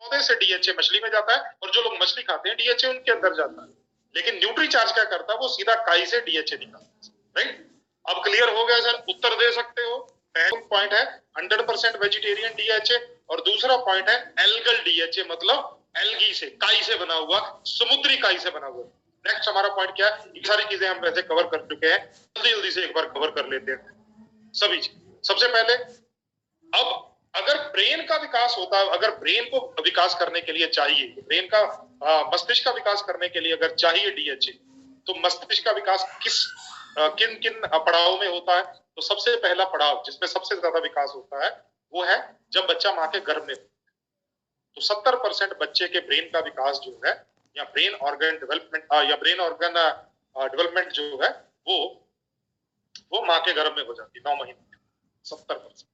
पौधे से डीएचए मछली में जाता है, और जो लोग मछली खाते हैं डीएचए उनके अंदर जाता है। लेकिन न्यूट्री चार्ज क्या करता है, वो सीधा काई से डीएचए निकालता है। राइट, अब क्लियर हो गया सर? उत्तर दे सकते हो। पहला पॉइंट है 100% वेजिटेरियन डीएचए, और दूसरा पॉइंट है एल्गल डीएचए, मतलब एल्गी से, काई से बना हुआ, समुद्री काई से बना हुआ। नेक्स्ट हमारा पॉइंट क्या है? ये सारी चीजें हम वैसे कवर कर चुके हैं, जल्दी जल्दी से एक बार कवर कर लेते हैं सभी चीज। सबसे पहले, अब अगर ब्रेन का विकास होता है, अगर ब्रेन को विकास करने के लिए चाहिए, ब्रेन का मस्तिष्क का विकास करने के लिए अगर चाहिए डीएचए, तो मस्तिष्क का विकास किन किन पड़ावों में होता है? तो सबसे पहला पड़ाव जिसमें सबसे ज्यादा विकास होता है वो है जब बच्चा माँ के गर्भ में। तो 70% बच्चे के ब्रेन का विकास जो है, या ब्रेन ऑर्गन डेवलपमेंट, या ब्रेन ऑर्गन डेवलपमेंट जो है, वो माँ के गर्भ में हो जाती है 9 महीने में, 70%।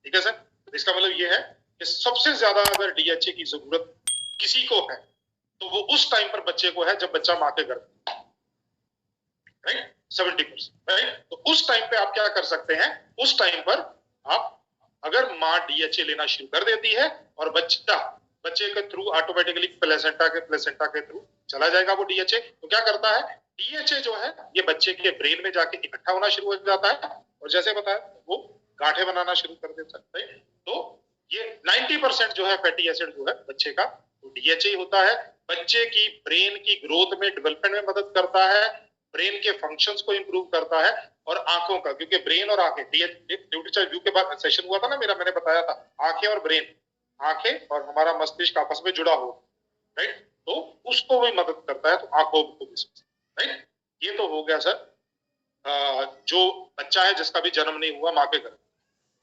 ठीक है सर? तो इसका मतलब ये है कि सबसे ज्यादा अगर डीएचए की जरूरत किसी को है तो वो उस टाइम पर बच्चे को है जब बच्चा माँ के गर्भ में। राइट, 70%। राइट, तो उस टाइम पे आप क्या कर सकते हैं? उस टाइम पर आप अगर माँ डीएचए लेना शुरू कर देती है और बच्चे के थ्रू ऑटोमेटिकली प्लेसेंटा के थ्रू चला जाएगा वो डीएचए, तो क्या करता है? डीएचए जो है ये बच्चे के ब्रेन में जाके इकट्ठा होना शुरू हो जाता है, और जैसे बताया वो गांठें बनाना शुरू कर देता है। तो ये 90% जो है फैटी एसिड जो है बच्चे का, तो डीएचए होता है। बच्चे की ब्रेन की ग्रोथ में, डेवलपमेंट में मदद करता है, ब्रेन के फंक्शंस को इंप्रूव करता है, और आंखों का, क्योंकि ब्रेन और आंखें, न्यूट्रिचार्ज व्यू के बाद सेशन हुआ था ना मेरा, मैंने बताया था आंखें और ब्रेन, आंखें और हमारा मस्तिष्क आपस में जुड़ा हो। राइट, तो उसको भी मदद करता है, तो आंखों को भी। राइट, ये तो हो गया सर जो बच्चा है जिसका भी जन्म नहीं हुआ माँ के घर।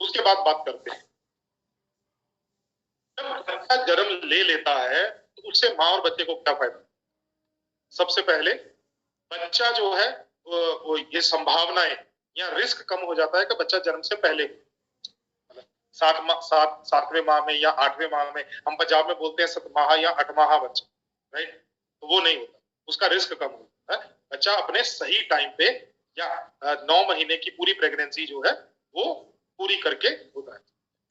उसके बाद बात करते हैं, जब बच्चा जन्म ले लेता है तो उससे माँ और बच्चे को क्या फायदा? सबसे पहले बच्चा जो है वो ये संभावनाएं या रिस्क कम हो जाता है कि बच्चा जन्म से पहले, सातवें माह में या 8वें माह में, हम पंजाब में बोलते हैं 7 माह या 8 माह बच्चा। राइट, तो वो नहीं होता, उसका रिस्क कम होता है। बच्चा अपने सही टाइम पे, या 9 महीने की पूरी प्रेगनेंसी जो है वो पूरी करके होता है।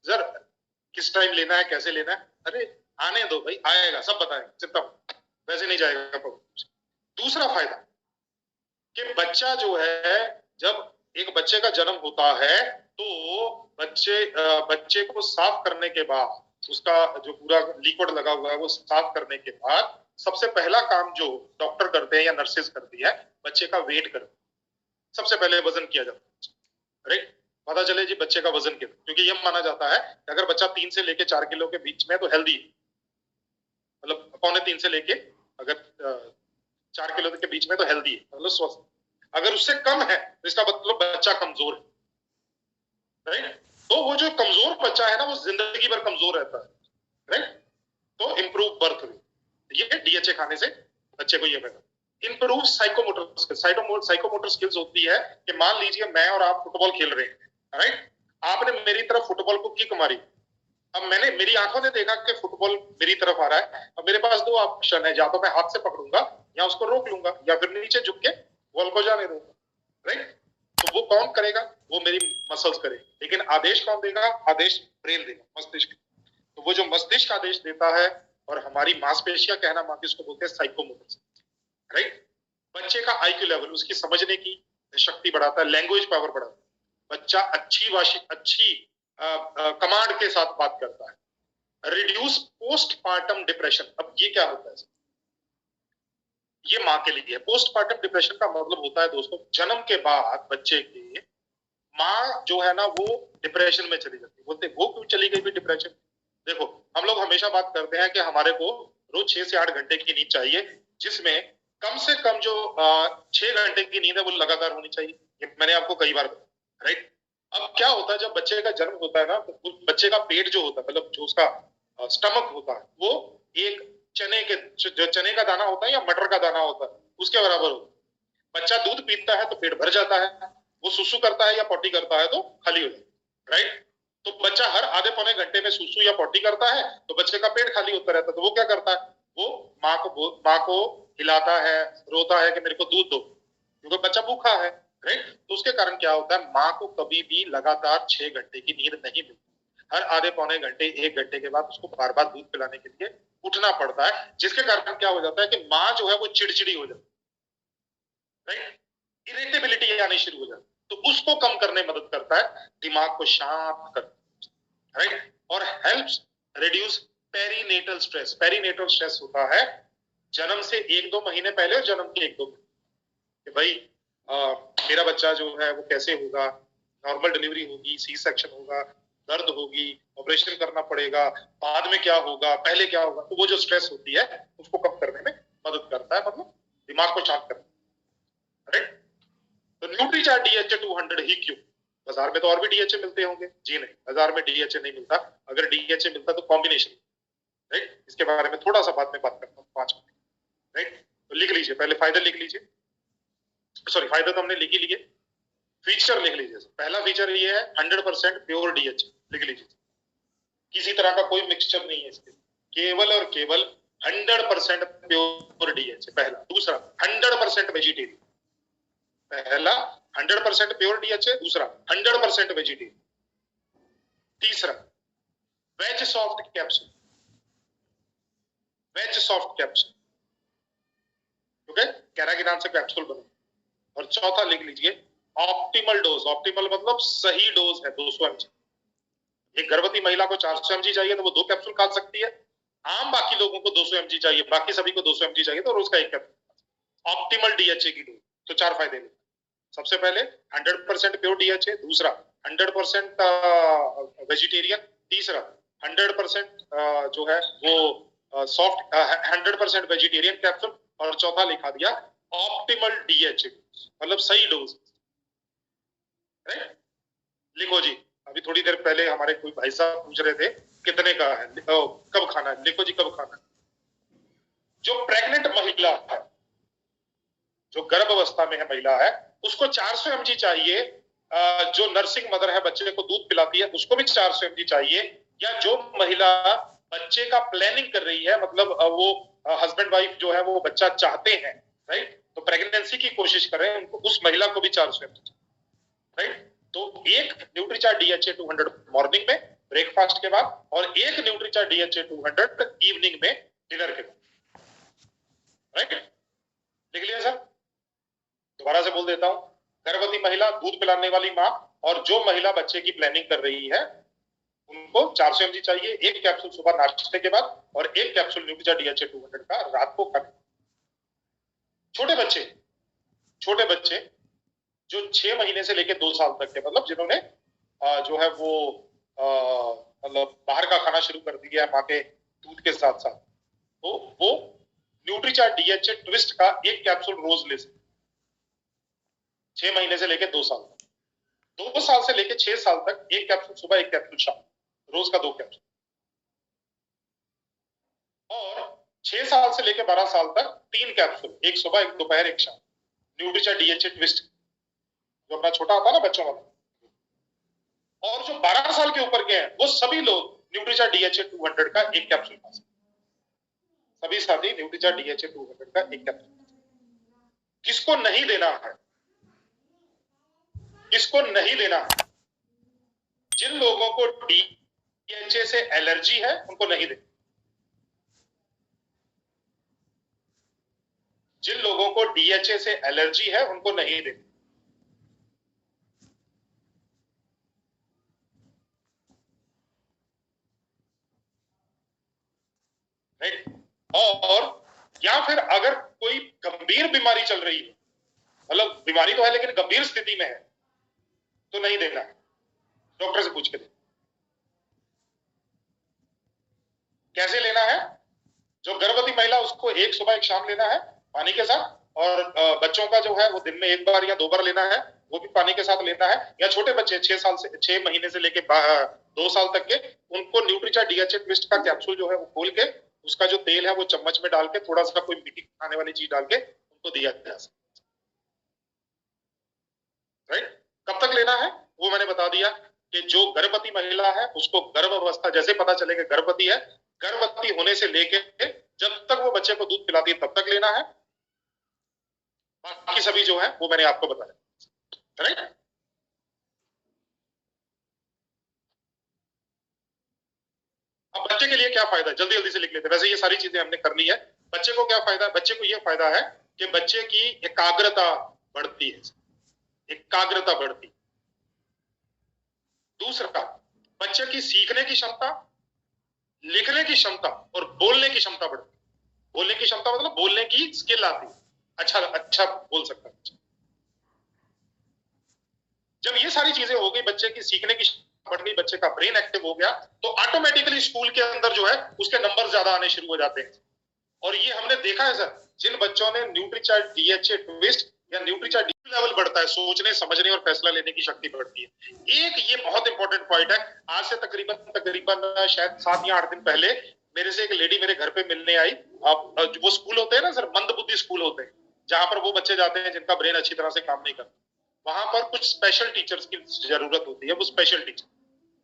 सर किस टाइम लेना है, कैसे लेना है? अरे आने दो भाई, आएगा, सब बताएंगे, चिंता वैसे नहीं जाएगा। दूसरा फायदा कि बच्चा जो है, जब एक बच्चे का जन्म होता है तो बच्चे को साफ करने के बाद, उसका जो पूरा लिक्विड लगा हुआ है वो साफ करने के बाद, सबसे पहला काम जो डॉक्टर करते हैं या नर्सेज करती है, बच्चे का वेट करते हैं। सबसे पहले वजन किया जाता है। राइट, पता चले जी बच्चे का वजन कितना, क्योंकि यह माना जाता है कि अगर बच्चा 3 से लेके 4 किलो के बीच में तो हेल्दी है, मतलब 2.25 से लेके अगर 4 किलो के बीच में तो हेल्दी है, मतलब स्वस्थ। अगर उससे कम है तो इसका मतलब बच्चा कमजोर है। राइट, तो वो जो कमजोर बच्चा है ना, वो जिंदगी भर कमजोर रहता है। राइट, तो इंप्रूव बर्थ रेट, ये डीएचए खाने से बच्चे को ये मिलेगा। इंप्रूव साइकोमोटर स्किल्स होती है कि मान लीजिए मैं और आप फुटबॉल खेल रहे हैं। राइट, आपने मेरी तरफ फुटबॉल को किक मारी, अब मैंने, मेरी आंखों ने देखा कि फुटबॉल मेरी तरफ आ रहा है, अब मेरे पास 2 ऑप्शन है, या तो मैं हाथ से पकड़ूंगा या उसको रोक लूंगा, या फिर नीचे झुक के बॉल को जाने दूंगा। राइट, तो वो कौन करेगा? वो मेरी मसल्स करेगी, लेकिन आदेश कौन देगा? आदेश ब्रेन देगा, मस्तिष्क। तो वो जो मस्तिष्क आदेश देता है, और हमारी मांसपेशियां, कहना मांगे, उसको बोलते हैं साइकोमोटर। राइट, बच्चे का आईक्यू लेवल, उसकी समझने की शक्ति बढ़ाता है, लैंग्वेज पावर बढ़ाता है, बच्चा अच्छी कमांड के साथ बात करता है। Reduce postpartum depression. अब ये क्या होता है? ये माँ के लिए है। पोस्टपार्टम डिप्रेशन का मतलब होता है दोस्तों, जन्म के बाद बच्चे के माँ जो है ना वो डिप्रेशन में चली जाती है। बोलते वो क्यों चली गई भी डिप्रेशन? देखो, हम लोग हमेशा बात करते हैं कि हमारे को रोज 6 से 8 घंटे की नींद चाहिए, जिसमें कम से कम जो 6 घंटे की नींद है वो लगातार होनी चाहिए। ये मैंने आपको कई बार बताया। राइट, अब क्या होता है, जब बच्चे का जन्म होता है ना, तो बच्चे का पेट जो होता है, मतलब जो उसका स्टमक होता है, वो एक जो चने का दाना होता है या मटर का दाना होता है उसके बराबर होता है। बच्चा दूध पीता है तो पेट भर जाता है, वो सुसु करता है या पोटी करता है तो खाली हो जाता है। राइट, तो बच्चा हर आधे पौने घंटे में सुसु या पोटी करता है तो बच्चे का पेट खाली होता रहता है, तो वो क्या करता है? वो माँ को हिलाता है, रोता है कि मेरे को दूध दो, क्योंकि बच्चा भूखा है। राइट, तो उसके कारण क्या होता है, माँ को कभी भी लगातार 6 घंटे की नींद नहीं मिलती। हर आधे पौने घंटे 1 घंटे के बाद उसको बार बार दूध पिलाने के लिए उठना पड़ता है, जिसके कारण क्या हो जाता है कि माँ जो है वो चिड़चिड़ी हो जाती है, राइट, इरिटेबिलिटी आनी शुरू हो जाती है। तो उसको कम करने में मदद करता है, दिमाग को शांत कर, राइट, और helps reduce perinatal stress. Perinatal stress होता है जन्म से 1-2 महीने पहले और जन्म के 1-2 कि भाई मेरा बच्चा जो है वो कैसे होगा, नॉर्मल डिलीवरी होगी, सी सेक्शन होगा, दर्द होगी, ऑपरेशन करना पड़ेगा, बाद में क्या होगा, पहले क्या होगा। तो वो जो स्ट्रेस होती है उसको कम करने में मदद करता है, मतलब दिमाग को शांत करता है, राइट। तो न्यूट्रीचार्ट डीएचए 200 ही क्यों? बाजार में तो और भी डीएचए मिलते होंगे? जी नहीं, बाजार में डीएचए नहीं मिलता। अगर डीएचए मिलता तो कॉम्बिनेशन, राइट। इसके बारे में थोड़ा सा बाद में बात करता हूँ 5 मिनट, राइट। तो लिख लीजिए, पहले फायदे लिख लीजिए, सॉरी फायदा तो हमने लिख ही लिए, फीचर लिख लीजिए। पहला फीचर ये है 100% प्योर डीएचए, लिख लीजिए, किसी तरह का कोई मिक्सचर नहीं है इसके, केवल और केवल 100% प्योर डीएचए, पहला। दूसरा 100% वेजिटेरियन, पहला 100% प्योर डीएचए, दूसरा 100% वेजिटेरियन, तीसरा veg soft capsule, veg soft capsule, okay, carrageenan से कैप्सूल बना। और चौथा लिख लीजिए ऑप्टिमल डोज, ऑप्टिमल मतलब सही डोज है 200 mg। एक गर्भवती महिला को 400 mg चाहिए तो वो 2 कैप्सूल खा सकती है, आम बाकी लोगों को 200 mg चाहिए, बाकी सभी को 200 mg चाहिए तो रोज का 1 कैप्सूल। ऑप्टिमल डीएचए की डोज, तो 4 फायदे हैं। सबसे पहले 100% प्योर डीएचए, दूसरा 100% वेजिटेरियन, तीसरा 100% जो है वो सॉफ्ट 100% वेजिटेरियन कैप्सूल, और चौथा लिखा दिया ऑप्टिमल डीएचए, मतलब सही डोज, राइट। लिखो जी, अभी थोड़ी देर पहले हमारे कोई भाई साहब पूछ रहे थे कितने का है, कब खाना है, लिखो जी कब खाना है। जो प्रेग्नेंट महिला है, जो गर्भ अवस्था में है महिला है, उसको 400 mg चाहिए। जो नर्सिंग मदर है बच्चे को दूध पिलाती है उसको भी 400 mg चाहिए। या जो महिला बच्चे का प्लानिंग कर रही है, मतलब वो हस्बैंड वाइफ जो है वो बच्चा चाहते हैं, राइट, तो प्रेगनेंसी की कोशिश कर रहे हैं, उनको, उस महिला को भी 400 mg, राइट। तो एक न्यूट्रीचार्ट डीएचए 200 मॉर्निंग में ब्रेकफास्ट के बाद, और एक न्यूट्रीचार्ट डीएचए 200 इवनिंग में डिनर के बाद, राइट। लिख लिया सर? दोबारा से बोल देता हूं, गर्भवती महिला, दूध पिलाने वाली माँ, और जो महिला बच्चे की प्लानिंग कर रही है उनको 400 mg चाहिए, एक कैप्सूल सुबह नाश्ते के बाद और एक कैप्सूल न्यूट्रीचार्ट डीएचए 200 का रात को खाने। छोटे बच्चे, छोटे बच्चे जो 6 महीने से लेकर 2 साल तक के, मतलब जिन्होंने जो है वो मतलब बाहर का खाना शुरू कर दिया है माँ के दूध के साथ साथ, तो वो न्यूट्रीचार्ट डीएचए ट्विस्ट का एक कैप्सूल रोज ले सकते, 6 महीने से लेकर 2 साल तक। 2 साल से लेकर 6 साल तक एक कैप्सूल सुबह, एक कैप्सूल शाम, रोज का 2 कैप्सूल। और 6 साल से लेकर 12 साल तक 3 कैप्सूल, एक सुबह, एक दोपहर, एक शाम, न्यूट्रीचार्ट डीएचए ट्विस्ट, जो अपना छोटा होता है ना बच्चों वाला। और जो 12 साल के ऊपर के हैं वो सभी लोग न्यूट्रीचार्ट डीएचए 200 का एक कैप्सूल खा सकते, सभी साथी न्यूट्रीचार्ट डीएचए 200 का एक कैप्सूल। किसको नहीं देना है, किसको नहीं देना है? जिन लोगों को डीएचए से एलर्जी है उनको नहीं देना, जिन लोगों को डीएचए से एलर्जी है उनको नहीं देना, राइट। और या फिर अगर कोई गंभीर बीमारी चल रही है, मतलब बीमारी तो है लेकिन गंभीर स्थिति में है, तो नहीं देना है, डॉक्टर से पूछ के दे। कैसे लेना है? जो गर्भवती महिला उसको एक सुबह एक शाम लेना है पानी के साथ, और बच्चों का जो है वो दिन में 1 बार या 2 बार लेना है, वो भी पानी के साथ लेना है। या छोटे बच्चे 6 महीने से लेके 2 साल तक के, उनको न्यूट्रीचार्ट डीएचए ट्विस्ट का कैप्सूल जो है वो खोल के, उसका जो तेल है वो चम्मच में डाल के, थोड़ा सा कोई मीठी खाने वाली चीज डाल के उनको दिया जा सकता, राइट। कब तक लेना है वो मैंने बता दिया, कि जो गर्भवती महिला है उसको गर्भ अवस्था जैसे पता चलेगा गर्भवती है, गर्भवती होने से लेके जब तक वो बच्चे को दूध पिलाती है तब तक लेना है। बाकी सभी जो है वो मैंने आपको बताया, राइट। अब बच्चे के लिए क्या फायदा है, जल्दी जल्दी से लिख लेते हैं। वैसे ये सारी चीजें हमने कर ली है। बच्चे को क्या फायदा है, बच्चे को ये फायदा है कि बच्चे की एकाग्रता बढ़ती है, एकाग्रता बढ़ती। दूसरा, बच्चे की सीखने की क्षमता, लिखने की क्षमता और बोलने की क्षमता बढ़ती। बोलने की क्षमता मतलब बोलने की स्किल आती, अच्छा अच्छा बोल सकता है। जब ये सारी चीजें हो गई, बच्चे की सीखने की बढ़ गई, बच्चे का ब्रेन एक्टिव हो गया, तो ऑटोमेटिकली स्कूल के अंदर जो है उसके नंबर ज्यादा आने शुरू हो जाते हैं। और ये हमने देखा है सर, जिन बच्चों ने न्यूट्रीचार्ज डीएचए ट्विस्ट या न्यूट्रीचार्ज लेवल बढ़ता है, सोचने समझने और फैसला लेने की शक्ति बढ़ती है। एक ये बहुत इंपॉर्टेंट पॉइंट है। आज से तकरीबन तकरीबन शायद 7 या 8 दिन पहले मेरे से एक लेडी मेरे घर पे मिलने आई। अब वो स्कूल होते हैं ना सर, मंदबुद्धि स्कूल होते हैं, जहां पर वो बच्चे जाते हैं जिनका ब्रेन अच्छी तरह से काम नहीं करता। वहां पर कुछ स्पेशल टीचर्स की जरूरत होती है, वो स्पेशल टीचर,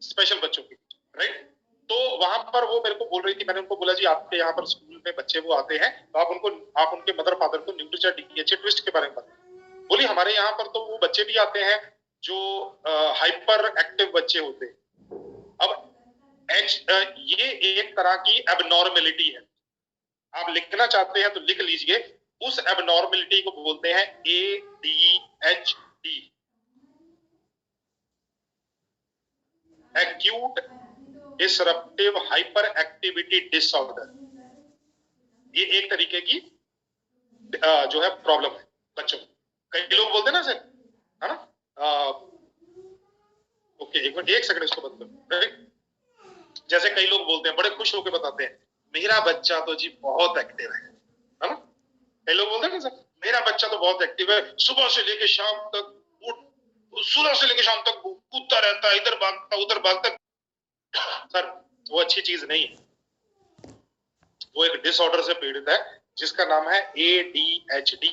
स्पेशल बच्चों की, राइट। तो वहां पर वो मेरे को बोल रही थी, मैंने उनको बोला जी आपके यहाँ पर स्कूल में बच्चे वो आते हैं, तो आप उनके मदर फादर को न्यूट्रीचार्ज डीएचए ट्विस्ट के बारे में बताएं। बोली हमारे यहाँ पर तो वो बच्चे भी आते हैं जो हाइपर एक्टिव बच्चे होते हैं। अब ये एक तरह की एबनॉर्मेलिटी है। आप लिखना चाहते हैं तो लिख लीजिए, उस एबनॉर्मेलिटी को बोलते हैं ADHD, acute disruptive hyper activity disorder. ये एक तरीके की जो है प्रॉब्लम है बच्चों में। कई लोग बोलते हैं ना सर, है ना, ओके एक मिनट, एक सेकंड इसको बंद करो। जैसे कई लोग बोलते हैं, बड़े खुश होकर बताते हैं, मेरा बच्चा तो जी बहुत एक्टिव है ना। कई लोग बोलते हैं ना सर, मेरा बच्चा तो बहुत एक्टिव है, सुबह से लेकर शाम तक, सुबह से लेकर शाम तक कूदता रहता है, इधर भागता उधर भागता। सर वो अच्छी चीज नहीं है, वो एक डिसऑर्डर से पीड़ित है जिसका नाम है ADHD,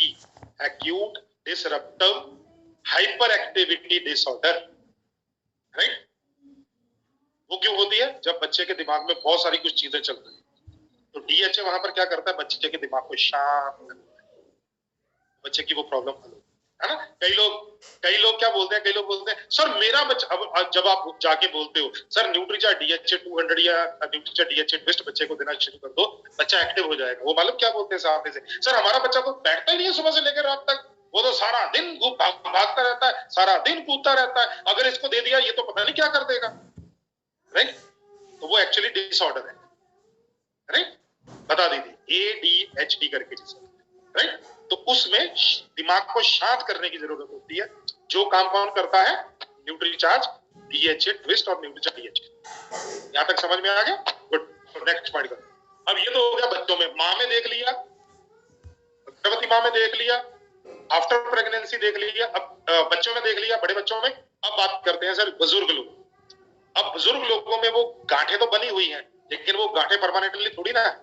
acute disruptive hyper activity disorder, right. वो क्यों होती है, जब बच्चे के दिमाग में बहुत सारी कुछ चीजें चल रही है, तो डीएचए वहां पर क्या करता है, बच्चे के दिमाग को शांत करता है, बच्चे की वो प्रॉब्लम हल होती है ना। कई लोग क्या बोलते हैं, कई लोग बोलते हैं सर मेरा बच्चा, अब जब आप जाके बोलते हो सर न्यूट्रीचार्ज डीएचए 200 या न्यूट्रीचार्ज डीएचए ट्विस्ट बच्चे को देना शुरू कर दो, बच्चा एक्टिव हो जाएगा। वो मालूम क्या बोलते हैं सामने से, सर हमारा बच्चा तो बैठता ही नहीं है सुबह से लेकर रात तक, वो तो सारा दिन भागता रहता है, सारा दिन कूदता रहता है, अगर इसको दे दिया ये तो पता नहीं क्या कर देगा, राइट। तो वो एक्चुअली डिसऑर्डर है, राइट, बता दीजिए ADHD करके जिसे, राइट। तो उसमें दिमाग को शांत करने की जरूरत होती है, जो काम कौन करता है, न्यूट्रीचार्ज डीएचए ट्विस्ट और न्यूट्रीचार्ज डीएचए। यहां तक समझ में आ गया, गुड। नेक्स्ट पॉइंट करो। अब ये तो हो गया बच्चों में, माँ में देख लिया, गर्भवती माँ में देख लिया, आफ्टर प्रेगनेंसी देख लिया, अब बच्चों में देख लिया, बड़े बच्चों में। अब बात करते हैं सर बुजुर्ग लोग। अब बुजुर्ग लोगों में वो गांठें तो बनी हुई हैं, लेकिन वो गांठें परमानेंटली थोड़ी ना है,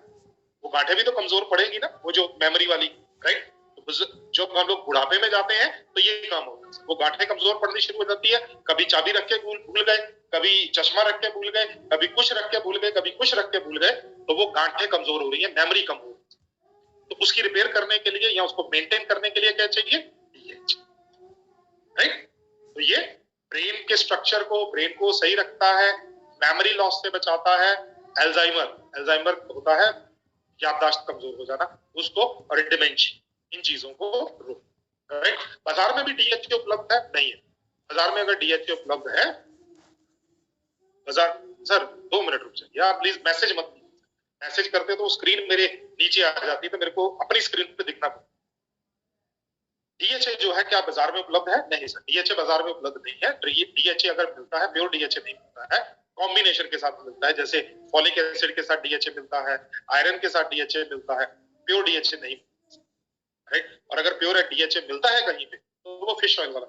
वो गांठें भी तो कमजोर पड़ेगी ना, वो जो मेमोरी वाली, राइट। तो जब हम लोग बुढ़ापे में जाते हैं तो ये काम होता है, वो गांठें कमजोर पड़नी शुरू हो जाती है। कभी चाबी रख के भूल गए, कभी चश्मा रख के भूल गए, कभी कुछ रख के भूल गए, कभी कुछ रख के भूल गए, तो वो गांठें कमजोर हो रही है, मेमोरी कम हो रही है। तो उसकी रिपेयर करने के लिए या उसको मेंटेन करने के लिए क्या चाहिए, राइट। तो ये ब्रेन के स्ट्रक्चर को, ब्रेन को सही रखता है, मेमोरी लॉस से बचाता है, एल्जाइमर होता है याददाश्त कमजोर हो जाना उसको, और डिमेंशिया, इन चीजों को रोक, राइट। बाजार में भी डीएचए उपलब्ध है, नहीं है बाजार में, अगर डीएचए उपलब्ध है बाजार, सर 2 मिनट रुक जाइए आप प्लीज, मैसेज मत, मैसेज करते तो स्क्रीन मेरे नीचे आ जाती, तो मेरे को अपनी स्क्रीन पे दिखना पड़ता। डीएचए जो है क्या बाजार में उपलब्ध है, नहीं सर, डीएचए बाजार में उपलब्ध नहीं है। डीएचए अगर मिलता है, प्योर डीएचए नहीं मिलता है, कॉम्बिनेशन के साथ मिलता है, जैसे फॉलिक एसिड के साथ डीएचए मिलता है, आयरन के साथ डीएचए मिलता है, प्योर डीएचए नहीं, राइट। और अगर प्योर डीएचए मिलता है कहीं पे तो वो फिश ऑयल वाला,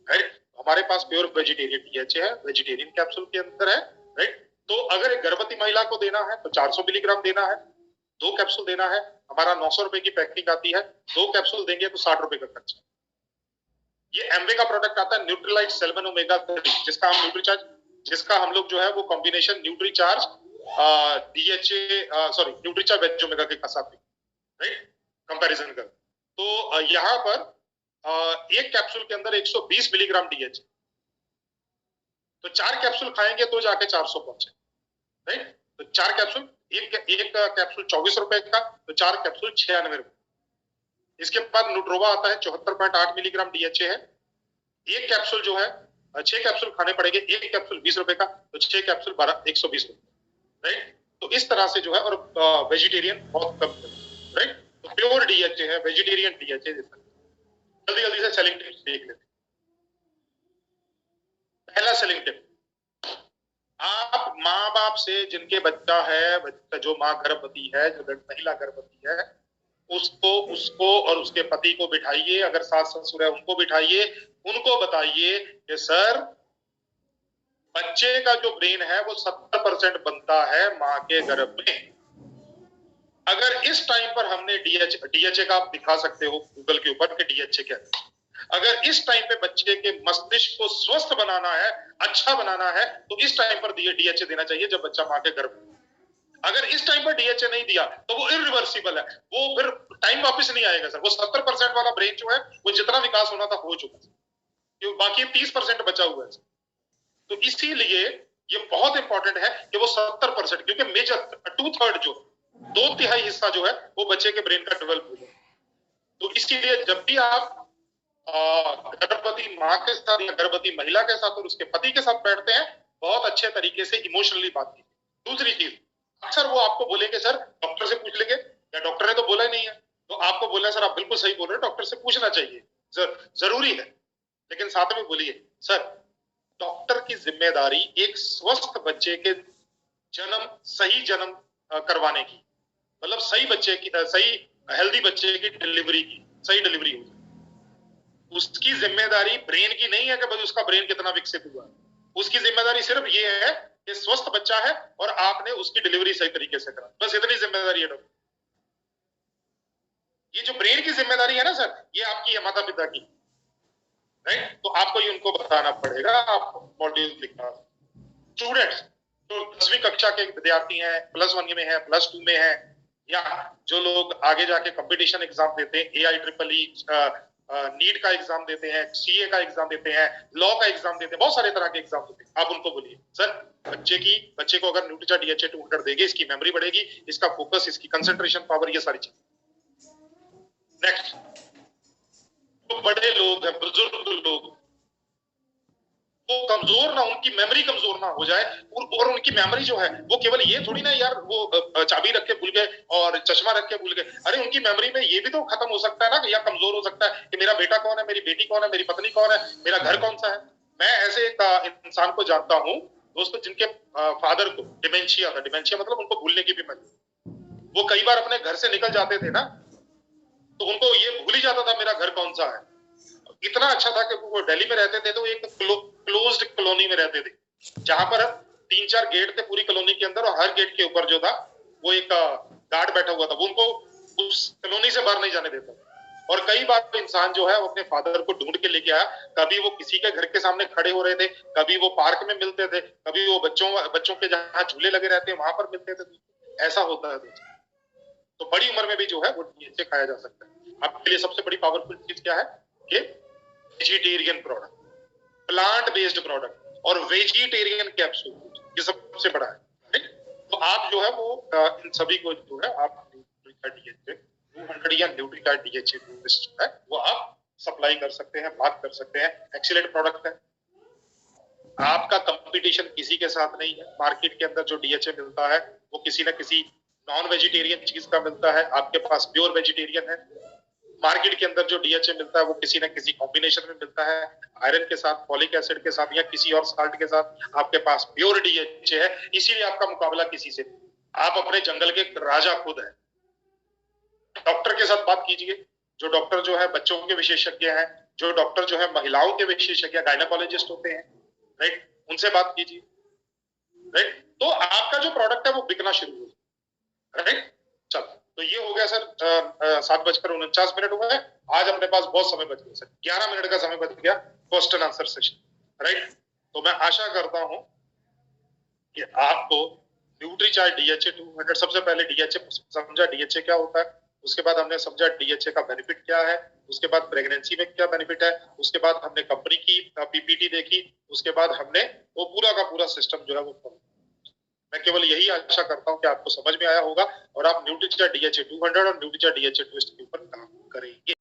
राइट। हमारे पास प्योर वेजिटेरियन डीएचए है, वेजिटेरियन कैप्सूल के अंदर है, राइट। तो अगर एक गर्भवती महिला को देना है तो 400 मिलीग्राम देना है, 2 कैप्सूल देना है। हमारा 900 रुपए की पैकिंग आती है, 2 कैप्सूल देंगे तो 60 रुपए का खर्चा। ये एमवे का प्रोडक्ट आता है, न्यूट्रीलाइट सेल्वन ओमेगा 3, जिसका हम लोग जो है वो combination Nutricharge DHA sorry Nutricharge veg omega के साथ, राइट, कंपैरिजन कर। तो यहाँ पर एक कैप्सूल के अंदर 120 मिलीग्राम डीएचए, तो 4 कैप्सूल खाएंगे तो जाके 400 पहुंचे, राइट। तो 4 कैप्सूल, एक कैप्सूल 24 रुपए का, तो 4 कैप्सूल 96 रुपए। इसके बाद न्यूट्रोवा आता है, 74.8 मिलीग्राम डीएचए है। एक कैप्सूल जो है 6 कैप्सूल खाने पड़ेंगे, एक कैप्सूल 20 रुपए का, तो 6 कैप्सूल 120 रुपए, राइट। तो इस तरह से जो है, और वेजिटेरियन बहुत कम, राइट। तो प्योर डीएचए है, वेजिटेरियन डीएचए। जल्दी जल्दी से सेलिंग टिप्स देख लेते हैं। पहला सेलिंग टिप, आप माँ बाप से जिनके बच्चा है, जो माँ गर्भवती है, जो महिला गर्भवती है, उसको उसको और उसके पति को बिठाइए, अगर सास ससुर है उनको बिठाइए, उनको बताइए कि सर, बच्चे का जो ब्रेन है वो 70% बनता है माँ के गर्भ में। अगर इस टाइम पर हमने डीएचए का, आप दिखा सकते हो गूगल के ऊपर कि डीएचए क्या है। अगर इस टाइम पे बच्चे के मस्तिष्क को स्वस्थ बनाना है, अच्छा बनाना है, तो इस टाइम पर डीएचए देना चाहिए जब बच्चा माँ के गर्भ में। अगर इस टाइम पर डीएचए नहीं दिया तो वो इरिवर्सिबल है, वो फिर टाइम वापस नहीं आएगा सर। वो 70% वाला ब्रेन जो है, वो जितना विकास होना था हो चुका है, बाकी 30% बचा हुआ है। तो इसीलिए ये बहुत इंपॉर्टेंट है कि वो 70%, क्योंकि मेजर 2/3 जो 2/3 हिस्सा जो है वो बच्चे के ब्रेन का डेवलप हो जाए। तो इसीलिए जब भी आप गर्भवती माँ के साथ या गर्भवती महिला के साथ और उसके पति के साथ बैठते हैं, बहुत अच्छे तरीके से इमोशनली बात कीजिए। दूसरी चीज, अक्सर वो आपको बोलेंगे सर डॉक्टर से पूछ लेंगे, या डॉक्टर ने तो बोला ही नहीं है, तो आपको बोला है सर आप बिल्कुल सही बोल रहे हैं, डॉक्टर से पूछना चाहिए, जरूरी है। लेकिन साथ में बोलिए सर, डॉक्टर की जिम्मेदारी एक स्वस्थ बच्चे के सही जन्म करवाने की, मतलब सही बच्चे की, सही हेल्दी बच्चे की डिलीवरी की, सही डिलीवरी हो। उसकी जिम्मेदारी ब्रेन की नहीं है कि बस उसका ब्रेन कितना विकसित हुआ है। उसकी जिम्मेदारी सिर्फ ये है कि स्वस्थ बच्चा है और आपने उसकी डिलीवरी सही तरीके से करा, बस इतनी जिम्मेदारी है डॉक्टर। ये जो ब्रेन की जिम्मेदारी है ना सर, ये आपकी है, माता पिता की, राइट। तो आपको ये उनको बताना पड़ेगा। आप मॉड्यूल लिखना, स्टूडेंट्स जो 10वीं कक्षा के विद्यार्थी हैं, +1 में है, +2 में है, या जो लोग आगे जाके कंपटीशन एग्जाम देते हैं, AIEEE नीट का एग्जाम देते हैं, CA का एग्जाम देते हैं, लॉ का एग्जाम देते हैं, बहुत सारे तरह के एग्जाम देते हैं, आप उनको बोलिए सर, बच्चे को अगर न्यूट्रीचा डीएचए 200 देंगे, इसकी मेमोरी बढ़ेगी, इसका फोकस, इसकी कंसंट्रेशन पावर, ये सारी चीज। नेक्स्ट, जो बड़े लोग हैं, बुजुर्ग लोग, वो कमजोर ना, उनकी मेमोरी कमजोर ना हो जाए, और उनकी मेमोरी जो है वो केवल ये थोड़ी ना यार, वो चाबी रख के भूल गए और चश्मा रख के भूल गए। अरे उनकी मेमोरी में ये भी तो खत्म हो सकता है ना, या कमजोर हो सकता है कि मेरा बेटा कौन है, मेरी बेटी कौन है, मेरी पत्नी कौन है, मेरा घर कौन सा है। मैं ऐसे एक इंसान को जानता हूँ दोस्तों, जिनके फादर को डिमेंशिया था। डिमेंशिया मतलब उनको भूलने की बीमारी। वो कई बार अपने घर से निकल जाते थे ना, तो उनको ये भूल ही जाता था मेरा घर कौन सा है। इतना अच्छा था कि वो दिल्ली में रहते थे, तो एक क्लोज्ड कॉलोनी में रहते थे, जहां पर 3-4 गेट थे पूरी कॉलोनी के अंदर, और हर गेट के ऊपर जो था वो एक गार्ड बैठा हुआ था, वो उनको उस कॉलोनी से बाहर नहीं जाने देता। और कई बार तो इंसान जो है वो अपने फादर को ढूंढ के लेके आया, कभी वो किसी के घर के सामने खड़े हो रहे थे, कभी वो पार्क में मिलते थे, कभी वो बच्चों के जहाँ झूले लगे रहते हैं वहां पर मिलते थे। ऐसा होता है दोस्तों। तो बड़ी उम्र में भी जो है वो डीएचए खाया जा सकता है। आपके लिए सबसे बड़ी पावरफुल चीज क्या है कि vegetarian product, plant based product और वेजिटेरियन कैप्सूल, ये सबसे बड़ा है। तो आप जो है वो इन सभी को जो है आप डीएचए 200 या न्यूट्रीटाइड डीएचए है वो आप सप्लाई कर सकते हैं, बात कर सकते हैं। एक्सीलेंट प्रोडक्ट है, आपका कंपटीशन किसी के साथ नहीं है। मार्केट के अंदर जो डीएचए मिलता है वो किसी ना किसी नॉन वेजिटेरियन चीज का मिलता है, आपके पास प्योर वेजिटेरियन है। मार्केट के अंदर जो डीएचए मिलता है वो किसी ना किसी कॉम्बिनेशन में मिलता है, आयरन के साथ, फॉलिक एसिड के साथ, या किसी और साल्ट के साथ। आपके पास प्योर डीएचए है, इसीलिए आपका मुकाबला किसी से नहीं। आप अपने जंगल के राजा खुद है। डॉक्टर के साथ बात कीजिए, जो डॉक्टर जो है बच्चों के विशेषज्ञ हैं, जो डॉक्टर जो है महिलाओं के विशेषज्ञ, गायनेकोलॉजिस्ट होते हैं, राइट, उनसे बात कीजिए, राइट। तो आपका जो प्रोडक्ट है वो बिकना शुरू हो, राइट। चल, तो ये हो गया सर, 7:49 हुए हैं। आज अपने पास बहुत समय बच गया सर, 11 मिनट का समय बच गया क्वेश्चन आंसर सेशन, राइट। तो मैं आशा करता हूं कि आपको न्यूट्रीचार्ट डीएचए 200, सबसे पहले डीएचए समझा, डीएचए क्या होता है, उसके बाद हमने समझा डीएचए का बेनिफिट क्या है, उसके बाद प्रेगनेंसी में क्या बेनिफिट है, उसके बाद हमने कंपनी की पीपीटी देखी, उसके बाद हमने वो पूरा का पूरा सिस्टम जो है वो मैं केवल यही आशा करता हूं कि आपको समझ में आया होगा और आप न्यूट्रीचा DHA 200 और न्यूट्रीचा DHA ट्विस्ट के ऊपर काम करेंगे।